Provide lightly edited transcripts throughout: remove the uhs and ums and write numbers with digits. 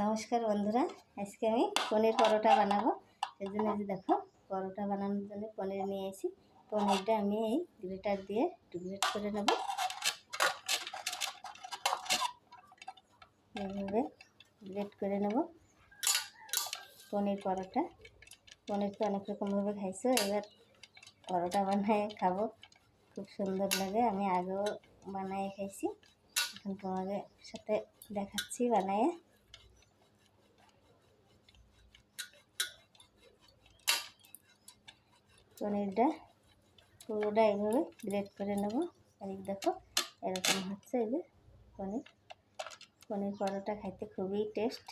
নমস্কার বন্ধুরা, আজকে আমি পনির পরোটা বানাবো। এর জন্য দেখো, পরোটা বানানোর জন্য পনির নিয়ে এসেছি। পনিরটা আমি এই গ্রেটার দিয়ে একটু গ্রেট করে নেব। এইভাবে গ্রেট করে নেব পনির পরোটা। পনির তো অনেক রকমভাবে খাইছো, এবার পরোটা বানায় খাবো, খুব সুন্দর লাগে। আমি আগেও বানায় খাইছি, এখন তোমাদের সাথে দেখাচ্ছি বানায়। পনিরটা পুরোটা এইভাবে গ্রেট করে নেব। আর দেখো এরকম হচ্ছে। এই যে পনির পরোটা খাইতে খুবই টেস্ট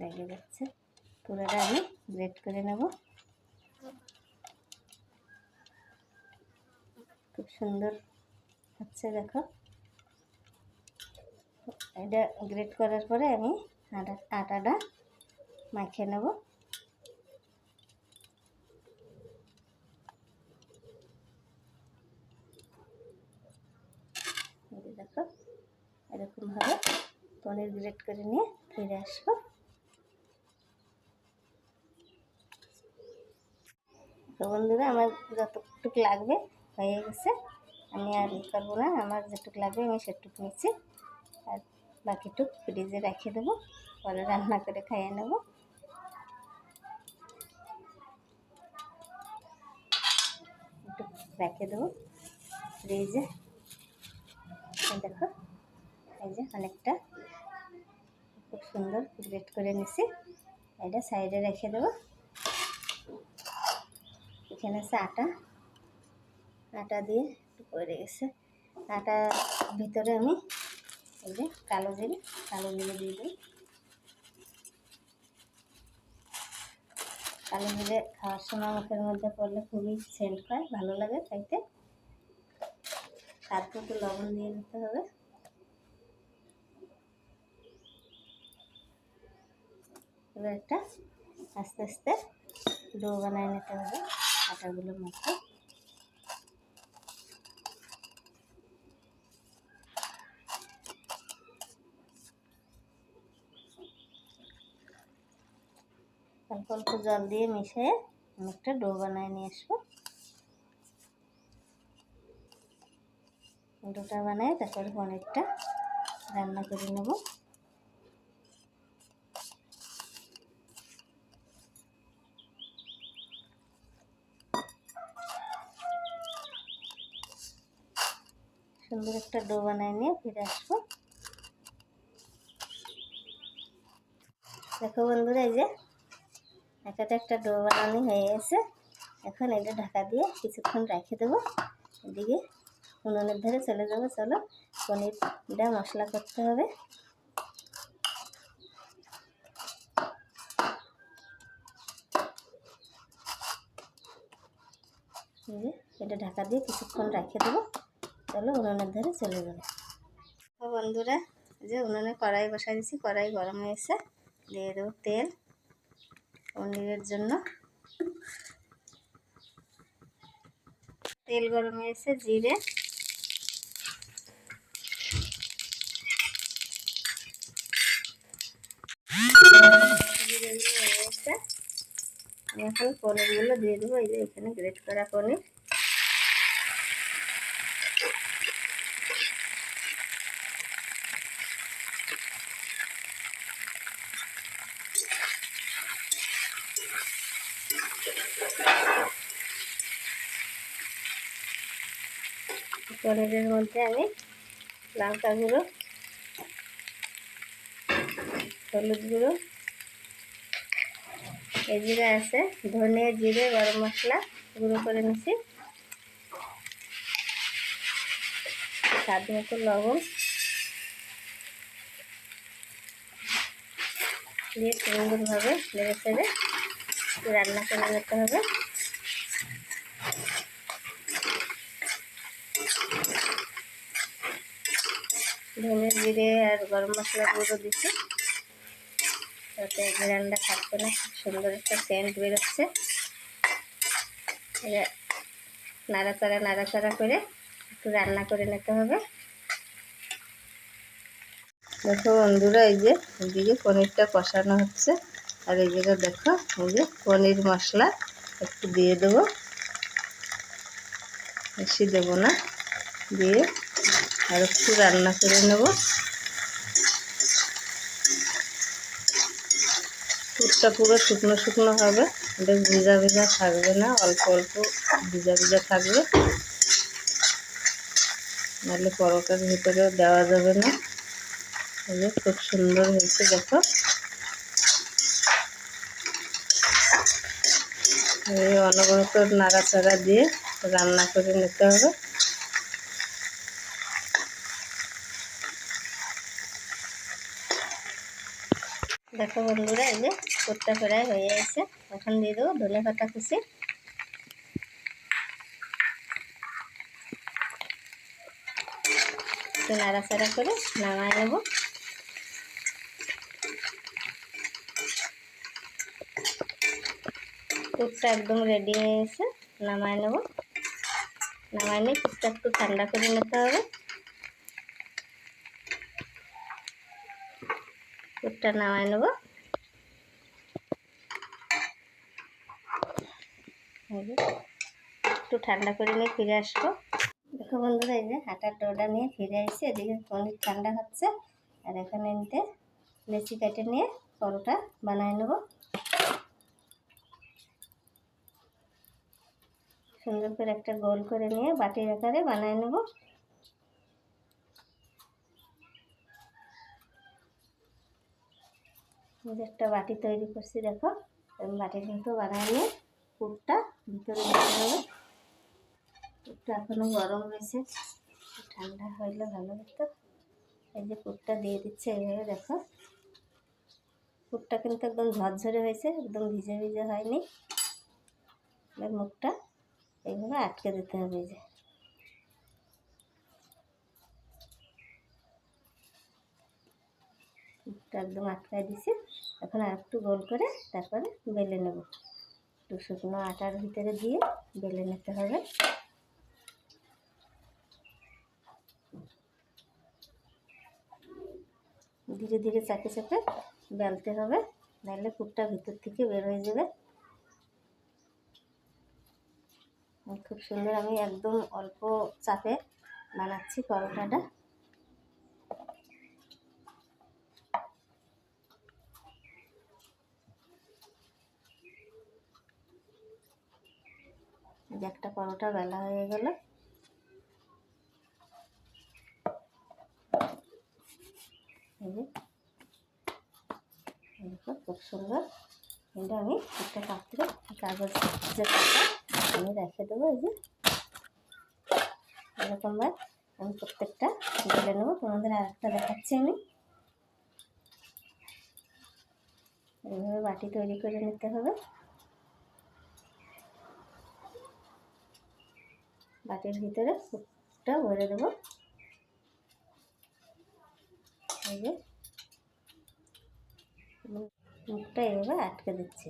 লেগে যাচ্ছে। পুরোটা আমি গ্রেট করে নেব। খুব সুন্দর হচ্ছে দেখো। এটা গ্রেট করার পরে আমি আটাটা মাখিয়ে নেব। দেখো এরকমভাবে পনির গ্রেট করে নিয়ে ফিরে আসবো। তো বন্ধুরা, আমার যতটুকু লাগবে হয়ে গেছে, আমি আর করবো না। আমার যেটুকু লাগবে আমি সেটুকু নিচ্ছি, আর বাকিটুকু ফ্রিজে রেখে দেবো, পরে রান্না করে খাইয়ে নেব। একটু রেখে দেবো ফ্রিজে। দেখো এই যে অনেকটা খুব সুন্দর গ্রেট করে নিছি। এটা সাইডে রেখে দেবো। এখানে আছে আটা দিয়ে একটু পড়ে গেছে। আটা ভিতরে আমি এই যে কালো জিরে দিয়ে দিই। কালো জিরে খাওয়ার সময় মুখের মধ্যে পড়লে খুবই সেন্ট হয়, ভালো লাগে খাইতে। স্বাদ মতো লবণ দিয়ে নিতে হবে। এবার একটা আস্তে আস্তে ডো বানিয়ে নিতে হবে আটাগুলোর মধ্যে। অল্প অল্প জল দিয়ে মিশিয়ে আমি একটা ডো বানিয়ে নিয়ে আসবো। ডোটা বানাই তারপরে পনিরটা রান্না করে নেব। সুন্দর একটা ডো বানিয়ে নিয়ে ফিরে আসবো। দেখো বন্ধুরা, এই যে একটা ডো বানানো হয়ে গেছে। এখন এটা ঢাকা দিয়ে কিছুক্ষণ রেখে দেবো। এদিকে উনুনের ধারে চলে যাবো। চলো, পনিরটা মশলা করতে হবে। এই যে এটা ঢাকা দিয়ে কিছুক্ষণ রেখে দেবো। চলো উনুনের ধারে চলে যাবো। তো বন্ধুরা, যে উনুনে কড়াই বসাই দিয়েছি, কড়াই গরম হয়েছে। দিয়ে দেবো তেল পনিরের জন্য। তেল গরম হয়েছে, জিরে হয়ে গেছে। আমি এখন পনিরগুলো দিয়ে দেবো। এই যে এখানে গ্রেট করা পনির। পনিরের মধ্যে আমি লঙ্কা গুঁড়ো, হলুদ গুঁড়ো, এই জিরে আছে, ধনে জিরে গরম মশলা গুঁড়ো করে নিছি, স্বাদ মতো লবণ দিয়ে সুন্দরভাবে নেড়ে চেড়ে রান্না করে নিতে হবে। ধনে জিরে আর গরম মশলা গুঁড়ো দিচ্ছি, তাতে ঘ্রাণটা থাকবে না। খুব সুন্দর একটা সেন্ট বেরোচ্ছে। নাড়াচাড়া করে একটু রান্না করে নিতে হবে। দেখো বন্ধুরা, এই যে এদিকে পনিরটা কষানো হচ্ছে, আর এই জায়গা দেখো এই যে পনির মশলা একটু দিয়ে দেবো, বেশি দেবো না, দিয়ে আর একটু রান্না করে নেব। পুরটা পুরো শুকনো শুকনো হবে, ওটা ভিজা ভিজা থাকবে না, অল্প অল্প ভিজা ভিজা থাকবে, নাহলে পরোটার ভিতরে দেওয়া যাবে না। এই যে খুব সুন্দর হয়েছে দেখো। এই অনবরত নাড়াচাড়া দিয়ে রান্না করে নিতে হবে। দেখো বন্ধুরা, এই যে পুরটা প্রায় হয়ে গেছে, এখন দিয়ে দেবো ধনে পাতা কুচি। একটু নাড়াচাড়া করে নামায় নেব। পুরটা একদম রেডি হয়ে গেছে, নামায় নেব। নামায় নিয়ে পুরটা একটু ঠান্ডা করে নিতে হবে। পুরটা নামায় নেব। একটু ঠান্ডা করে নিয়ে ফিরে আসবো। দেখো বন্ধুরা, এই যে আটার ডোটা নিয়ে ফিরে আসছে, এদিকে পনির ঠান্ডা হচ্ছে, আর এখানে নিতে লেচি কেটে নিয়ে পরোটা বানায় নেব। সুন্দর করে একটা গোল করে নিয়ে বাটির আকারে বানায় নেব। একটা বাটি তৈরি করছি দেখো, বাটির মতো বানায় নিয়ে পুরটা ভিতরে দিতে হবে। পুরটা এখনো গরম রয়েছে, ঠান্ডা হইলে ভালো হতো। এই যে পুরটা দিয়ে দিচ্ছে এইভাবে দেখো। পুরটা কিন্তু একদম ঝরঝরে হয়েছে, একদম ভিজে ভিজে হয়নি। মুখটা এইভাবে আটকে দিতে হবে। এই যে মুখটা একদম আটকায় দিছি। এখন আর একটু গোল করে তারপরে বেলে নেব। একটু শুকনো আটার ভিতরে দিয়ে বেলে নিতে হবে। ধীরে ধীরে চাপে চাপে বেলতে হবে, নাহলে পুরটা ভিতর থেকে বের হয়ে যাবে। খুব সুন্দর, আমি একদম অল্প চাপে বানাচ্ছি পরোটাটা। যে একটা পরোটা বেলা হয়ে গেল। এই যে দেখো খুব সুন্দর। এটা আমি একটা পাত্রে কাগজ যে পাতা আমি রেখে দেবো। এই যে এরকমভাবে আমি প্রত্যেকটা বেলে নেবো। তোমাদের আর একটা দেখাচ্ছি আমি। এইভাবে বাটি তৈরি করে নিতে হবে। বাটির ভিতরে পুরটা ভরে দেবো। এই যে মুখটা এইভাবে আটকে দিচ্ছি।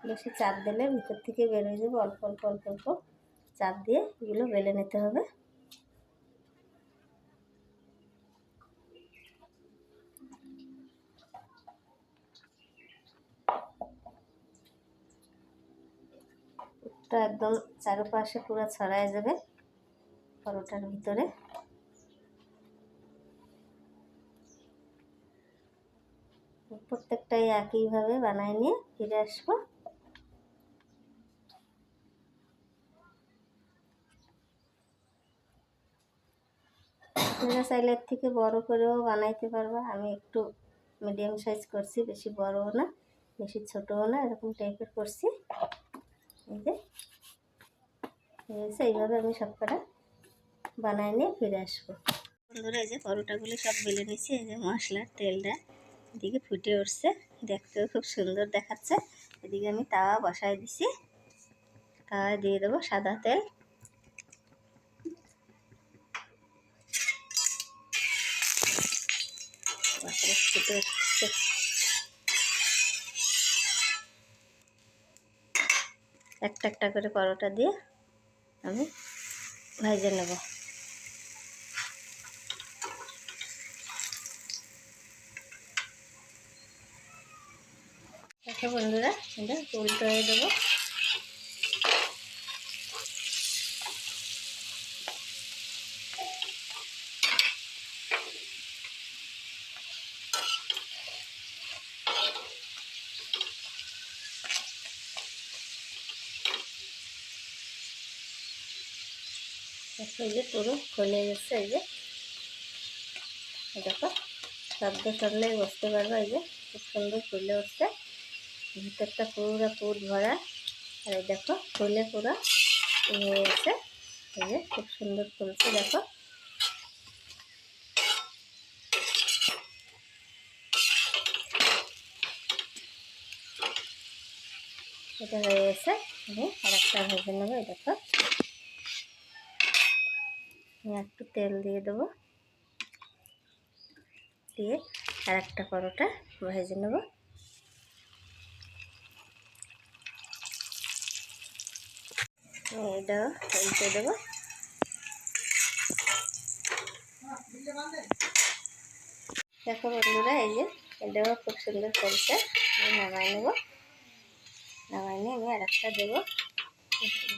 বেশি চাপ দিলে ভিতর থেকে বের হয়ে যাবে। অল্প অল্প অল্প অল্প চাপ দিয়ে এগুলো বেলে নিতে হবে। পুরটা একদম চারপাশে পুরো ছড়ায় যাবে পরোটার ভিতরে। প্রত্যেকটাই একইভাবে বানায় নিয়ে ফিরে আসবো। তোমরা চাইলে এর থেকে বড় করেও বানাইতে পারবা। আমি একটু মিডিয়াম সাইজ করছি, বেশি বড়ও না বেশি ছোটও না, এরকম টাইপের করছি। এই যে এইভাবে আমি সবকটা বানায় নিয়ে ফিরে আসবো। বন্ধুরা, এই যে পরোটাগুলো সব বেলে নিচ্ছি। এই যে মশলার তেলটা এদিকে ফুটে উঠছে, দেখতেও খুব সুন্দর দেখাচ্ছে। এদিকে আমি তাওয়া বসায় দিছি, তাওয়ায় দিয়ে দেবো সাদা তেল। ফুটে উঠছে, একটা একটা করে পরোটা দিয়ে আমি ভেজে নেব। দেখো বন্ধুরা, এটা উল্টো হয়ে দেবো। এই যে পুরো খুলে গেছে, এই যে দেখো শব্দ শুনলেই বুঝতে পারবো। এই যে খুব সুন্দর ফুলে উঠছে, ভিতরটা পুরো পুর ভরা। আর এই দেখো ফুলে পুরো হয়ে গেছে। এই যে খুব সুন্দর ফুলছে, দেখো এটা হয়ে গেছে। আমি আর একটা ভেজে নেবো। এই দেখো আমি একটু তেল দিয়ে দেবো, দিয়ে আর একটা পরোটা ভেজে নেবো। এটাও উল্টে দেবো। দেখো বন্ধুরা, এই যে এটাও খুব সুন্দর ফুলছে। আমি নামাই নেবো। নামাই নিয়ে আমি আর একটা দেবো।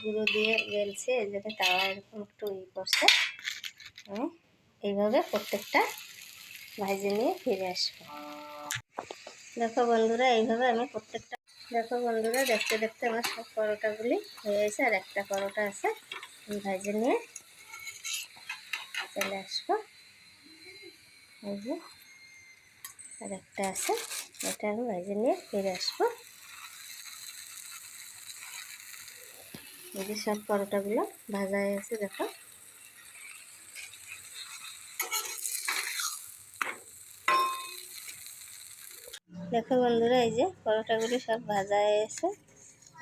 গুঁড়ো দিয়ে বেলছে, এই জন্য তাওয়া এরকম একটু করছে। আমি এইভাবে প্রত্যেকটা ভাজে নিয়ে ফিরে আসবো। দেখো বন্ধুরা, এইভাবে আমি প্রত্যেকটা, দেখো বন্ধুরা দেখতে দেখতে আমার সব পরোটাগুলি হয়ে গেছে। আর একটা পরোটা আছে, আমি ভাজে নিয়ে চলে আসবো। এই যে আর একটা আছে, এটা আমি ভাজে নিয়ে ফিরে আসবো। এই যে সব পরোটাগুলো ভাজা হয়ে গেছে, দেখো দেখো বন্ধুরা, এই যে পরোটাগুলি সব ভাজা হয়ে গেছে।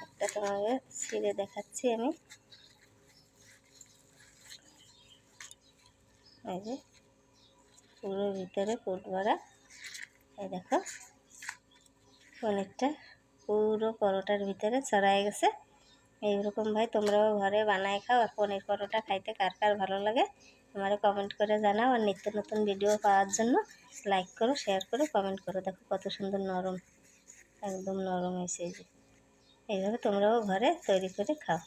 একটা তোমাকে ছিঁড়ে দেখাচ্ছি আমি। এই যে পুরো ভিতরে পুর ভরা। এই দেখো পনিরটা পুরো পরোটার ভিতরে ছড়ায় গেছে। এইরকম ভাই তোমরাও ঘরে বানায় খাও। আর পনির পরোটা খাইতে কার কার ভালো লাগে আমারে কমেন্ট করে জানাও। আর নিত্য নতুন ভিডিও পাওয়ার জন্য লাইক করো, শেয়ার করো, কমেন্ট করো। দেখো কত সুন্দর নরম, একদম নরম হয়েছে। এই যে এইভাবে তোমরাও ঘরে তৈরি করে খাও।